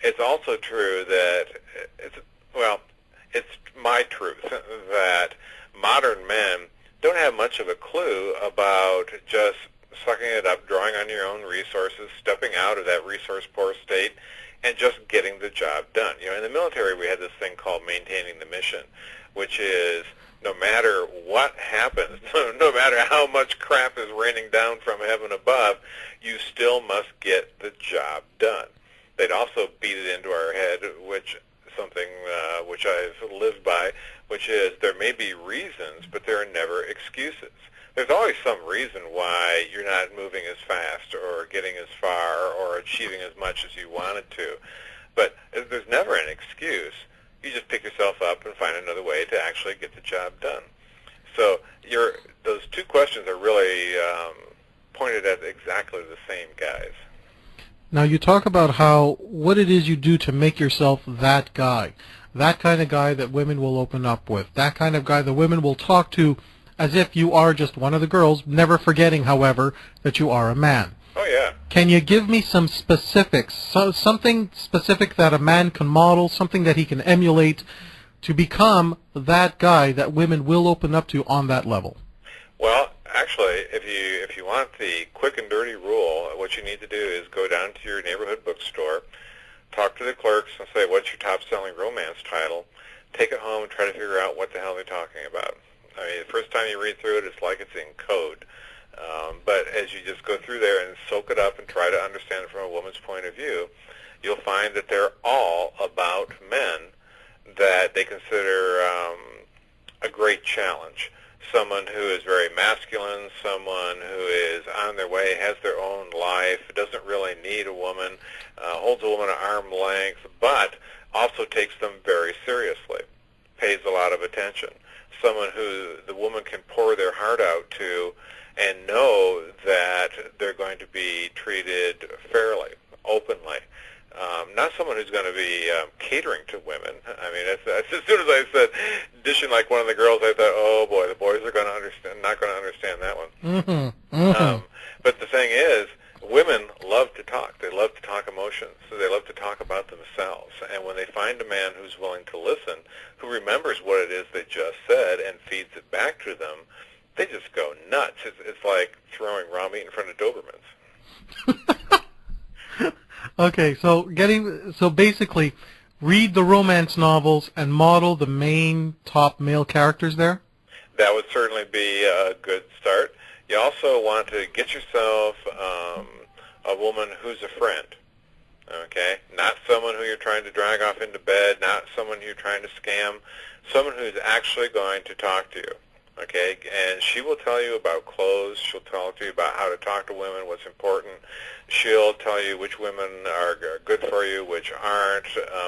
it's also true that well, it's my truth that modern men don't have much of a clue about just sucking it up, drawing on your own resources, stepping out of that resource-poor state, and just getting the job done. You know, in the military, we had this thing called maintaining the mission, which is no matter what happens, no matter how much crap is raining down from heaven above, you still must get the job done. They'd also beat it into our head, which something which I've lived by, which is there may be reasons, but there are never excuses. There's always some reason why you're not moving as fast or getting as far or achieving as much as you wanted to. But there's never an excuse. You just pick yourself up and find another way to actually get the job done. So those two questions are really pointed at exactly the same guys. Now you talk about what it is you do to make yourself that guy, that kind of guy that women will open up with, that kind of guy that women will talk to as if you are just one of the girls, never forgetting, however, that you are a man. Oh, yeah. Can you give me some specifics, something specific that a man can model, something that he can emulate to become that guy that women will open up to on that level? Well, actually, if you want the quick and dirty rule, what you need to do is go down to your neighborhood bookstore, talk to the clerks and say, what's your top-selling romance title? Take it home and try to figure out what the hell they're talking about. I mean, the first time you read through it, it's like it's in code. But as you just go through there and soak it up and try to understand it from a woman's point of view, you'll find that they're all about men that they consider a great challenge. Someone who is very masculine, someone who is on their way, has their own life, doesn't really need a woman, holds a woman at arm's length, but also takes them very seriously, pays a lot of attention. Someone who the woman can pour their heart out to and know that they're going to be treated fairly, openly. Not someone who's going to be catering to women. I mean, as soon as I said dishing like one of the girls, I thought, oh boy, the boys are not going to understand that one. Mm-hmm. Mm-hmm. But the thing is, women love to talk. They love to talk emotions. So they love to talk about themselves. And when they find a man who's willing to listen, who remembers what it is they just said and feeds it back to them, they just go nuts. It's like throwing raw meat in front of Dobermans. Okay, so basically, read the romance novels and model the main top male characters there? That would certainly be a good start. You also want to get yourself a woman who's a friend, okay? Not someone who you're trying to drag off into bed, not someone who you're trying to scam, someone who's actually going to talk to you, okay? And she will tell you about clothes. She'll talk to you about how to talk to women, what's important. She'll tell you which women are good for you, which aren't,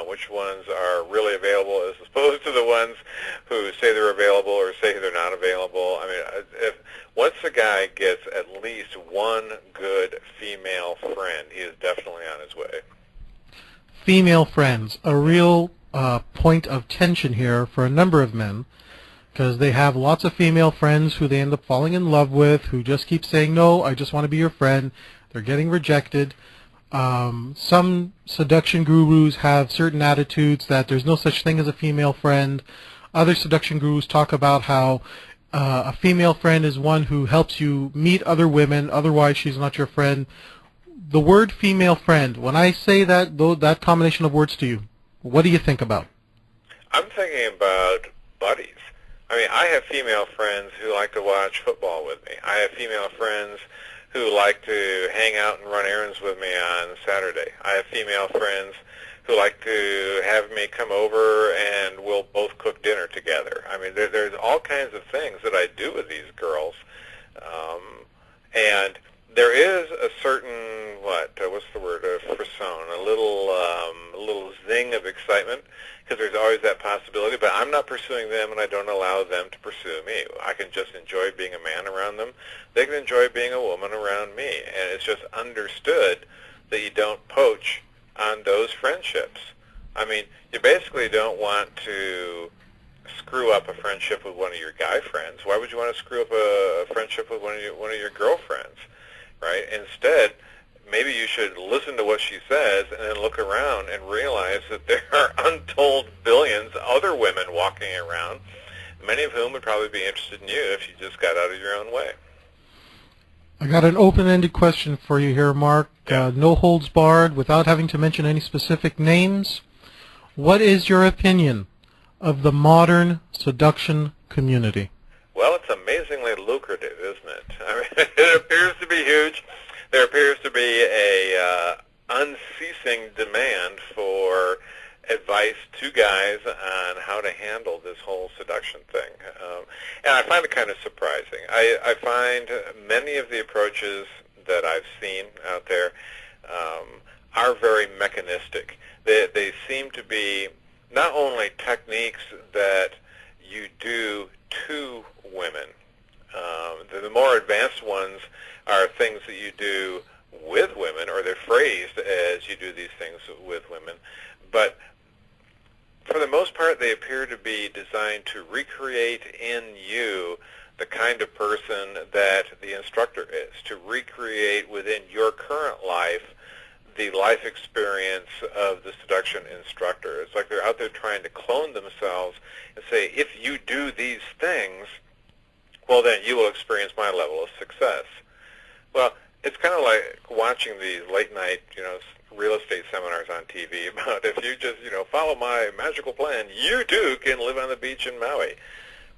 which ones are really available as opposed to the ones who say they're available or say they're not available. I mean, once a guy gets at least one good female friend, he is definitely on his way. Female friends, a real point of tension here for a number of men, because they have lots of female friends who they end up falling in love with, who just keep saying, no, I just want to be your friend. They're getting rejected. Some seduction gurus have certain attitudes that there's no such thing as a female friend. Other seduction gurus talk about how a female friend is one who helps you meet other women, otherwise she's not your friend. The word female friend, when I say that combination of words to you, what do you think about? I'm thinking about buddies. I mean, I have female friends who like to watch football with me. I have female friends who like to hang out and run errands with me on Saturday. I have female friends who like to have me come over and we'll both cook dinner together. I mean, there's all kinds of things that I do with these girls. And there is a certain, what's the word, frisson, a little zing of excitement, because there's always that possibility, but I'm not pursuing them and I don't allow them to pursue me. I can just enjoy being a man around them. They can enjoy being a woman around me, and it's just understood that you don't poach on those friendships. I mean, you basically don't want to screw up a friendship with one of your guy friends. Why would you want to screw up a friendship with one of your girlfriends, right? Instead, maybe you should listen to what she says and then look around and realize that there are untold billions of other women walking around, many of whom would probably be interested in you if you just got out of your own way. I got an open-ended question for you here, Mark. Yeah. No holds barred, without having to mention any specific names. What is your opinion of the modern seduction community? Well, it's amazingly lucrative, isn't it? I mean, it appears to be huge. There appears to be a unceasing demand for advice to guys on how to handle this whole seduction thing. And I find it kind of surprising. I find many of the approaches that I've seen out there are very mechanistic. They seem to be not only techniques that you do to women. The more advanced ones are things that you do with women, or they're phrased as you do these things with women. But for the most part, they appear to be designed to recreate in you the kind of person that the instructor is, to recreate within your current life the life experience of the seduction instructor. It's like they're out there trying to clone themselves and say, if you do these things, well, then you will experience my level of success. Well, it's kind of like watching these late-night, real estate seminars on TV about if you just, follow my magical plan, you too can live on the beach in Maui.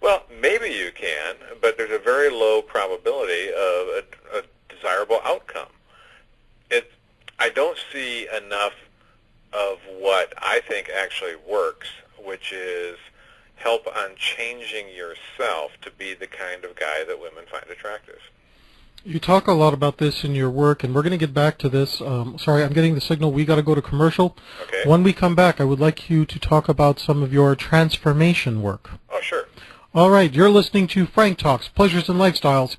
Well, maybe you can, but there's a very low probability of a desirable outcome. I don't see enough of what I think actually works, which is help on changing yourself to be the kind of guy that women find attractive. You talk a lot about this in your work, and we're going to get back to this. Sorry, I'm getting the signal. We got to go to commercial. Okay. When we come back, I would like you to talk about some of your transformation work. Oh, sure. All right, you're listening to Frank Talks, Pleasures and Lifestyles.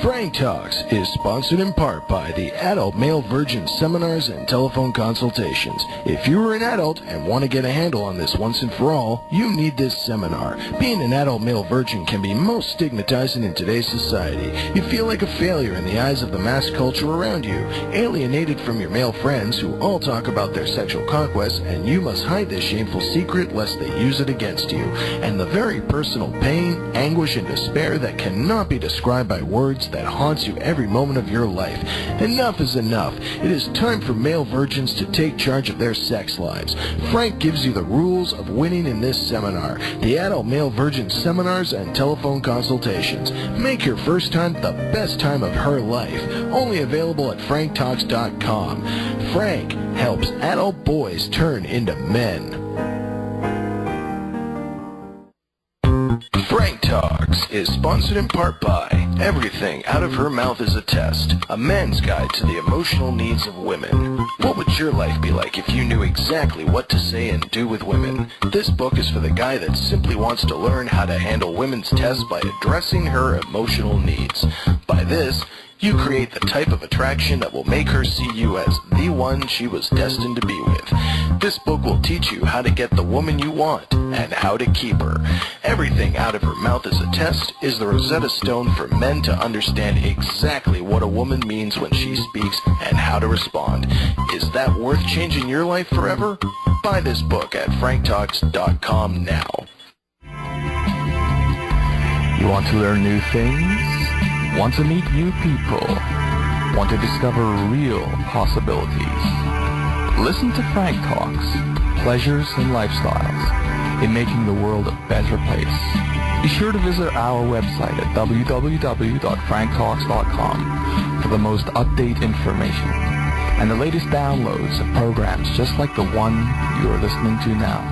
Frank Talks is sponsored in part by the Adult Male Virgin Seminars and Telephone Consultations. If you are an adult and want to get a handle on this once and for all, you need this seminar. Being an adult male virgin can be most stigmatizing in today's society. You feel like a failure in the eyes of the mass culture around you, alienated from your male friends who all talk about their sexual conquests, and you must hide this shameful secret lest they use it against you. And the very personal pain, anguish, and despair that cannot be described by words that haunts you every moment of your life. Enough is enough. It is time for male virgins to take charge of their sex lives. Frank gives you the rules of winning in this seminar, the Adult Male Virgin Seminars and Telephone Consultations. Make your first time the best time of her life. Only available at franktalks.com. Frank helps adult boys turn into men. Frank Talks is sponsored in part by Everything Out of Her Mouth is a Test, a man's guide to the emotional needs of women. What would your life be like if you knew exactly what to say and do with women? This book is for the guy that simply wants to learn how to handle women's tests by addressing her emotional needs. By this, you create the type of attraction that will make her see you as the one she was destined to be with. This book will teach you how to get the woman you want and how to keep her. Everything Out of Her Mouth is a Test is the Rosetta Stone for men to understand exactly what a woman means when she speaks and how to respond. Is that worth changing your life forever? Buy this book at franktalks.com now. You want to learn new things? Want to meet new people? Want to discover real possibilities? Listen to Frank Talks, Pleasures and Lifestyles, in making the world a better place. Be sure to visit our website at www.franktalks.com for the most up-to-date information and the latest downloads of programs just like the one you are listening to now.